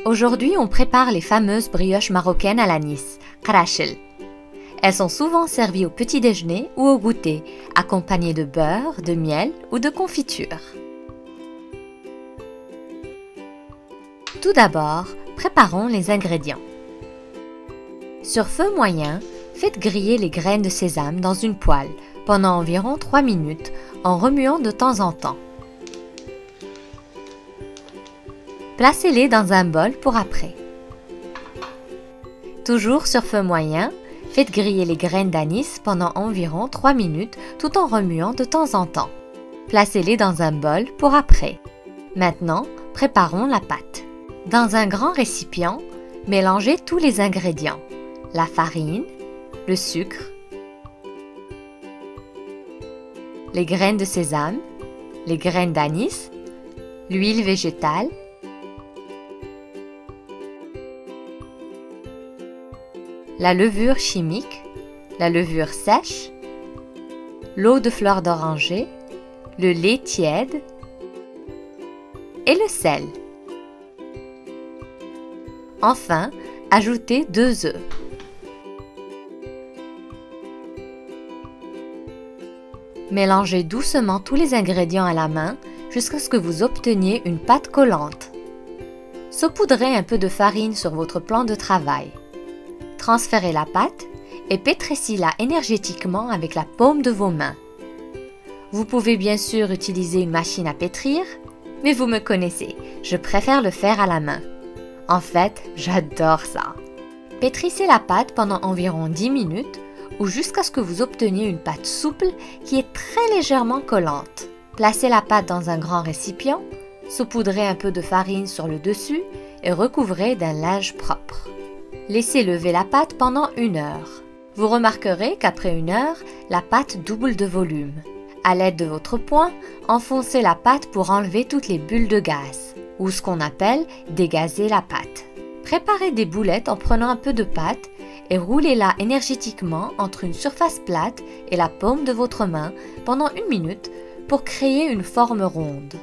Aujourd'hui, on prépare les fameuses brioches marocaines à l'anis, krachel. Elles sont souvent servies au petit déjeuner ou au goûter, accompagnées de beurre, de miel ou de confiture. Tout d'abord, préparons les ingrédients. Sur feu moyen, faites griller les graines de sésame dans une poêle pendant environ 3 minutes en remuant de temps en temps. Placez-les dans un bol pour après. Toujours sur feu moyen, faites griller les graines d'anis pendant environ 3 minutes tout en remuant de temps en temps. Placez-les dans un bol pour après. Maintenant, préparons la pâte. Dans un grand récipient, mélangez tous les ingrédients. La farine, le sucre, les graines de sésame, les graines d'anis, l'huile végétale, la levure chimique, la levure sèche, l'eau de fleur d'oranger, le lait tiède et le sel. Enfin, ajoutez 2 œufs. Mélangez doucement tous les ingrédients à la main jusqu'à ce que vous obteniez une pâte collante. Saupoudrez un peu de farine sur votre plan de travail. Transférez la pâte et pétrissez-la énergétiquement avec la paume de vos mains. Vous pouvez bien sûr utiliser une machine à pétrir, mais vous me connaissez, je préfère le faire à la main. En fait, j'adore ça. Pétrissez la pâte pendant environ 10 minutes ou jusqu'à ce que vous obteniez une pâte souple qui est très légèrement collante. Placez la pâte dans un grand récipient, saupoudrez un peu de farine sur le dessus et recouvrez d'un linge propre. Laissez lever la pâte pendant 1 heure. Vous remarquerez qu'après 1 heure, la pâte double de volume. À l'aide de votre poing, enfoncez la pâte pour enlever toutes les bulles de gaz, ou ce qu'on appelle dégazer la pâte. Préparez des boulettes en prenant un peu de pâte et roulez-la énergétiquement entre une surface plate et la paume de votre main pendant 1 minute pour créer une forme ronde.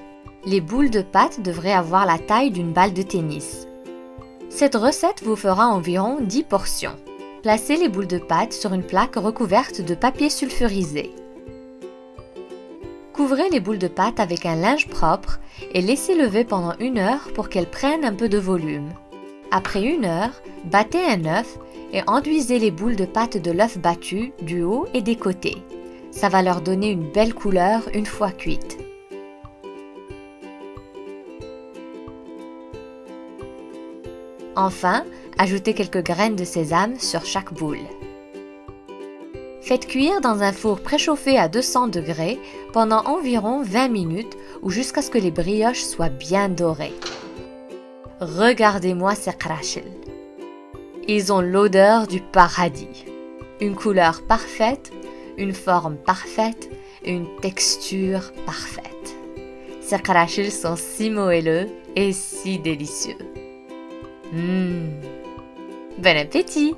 Les boules de pâte devraient avoir la taille d'une balle de tennis. Cette recette vous fera environ 10 portions. Placez les boules de pâte sur une plaque recouverte de papier sulfurisé. Couvrez les boules de pâte avec un linge propre et laissez lever pendant 1 heure pour qu'elles prennent un peu de volume. Après 1 heure, battez un œuf et enduisez les boules de pâte de l'œuf battu du haut et des côtés. Ça va leur donner une belle couleur une fois cuites. Enfin, ajoutez quelques graines de sésame sur chaque boule. Faites cuire dans un four préchauffé à 200 degrés pendant environ 20 minutes ou jusqu'à ce que les brioches soient bien dorées. Regardez-moi ces krachel. Ils ont l'odeur du paradis. Une couleur parfaite, une forme parfaite et une texture parfaite. Ces krachel sont si moelleux et si délicieux. Bon appétit!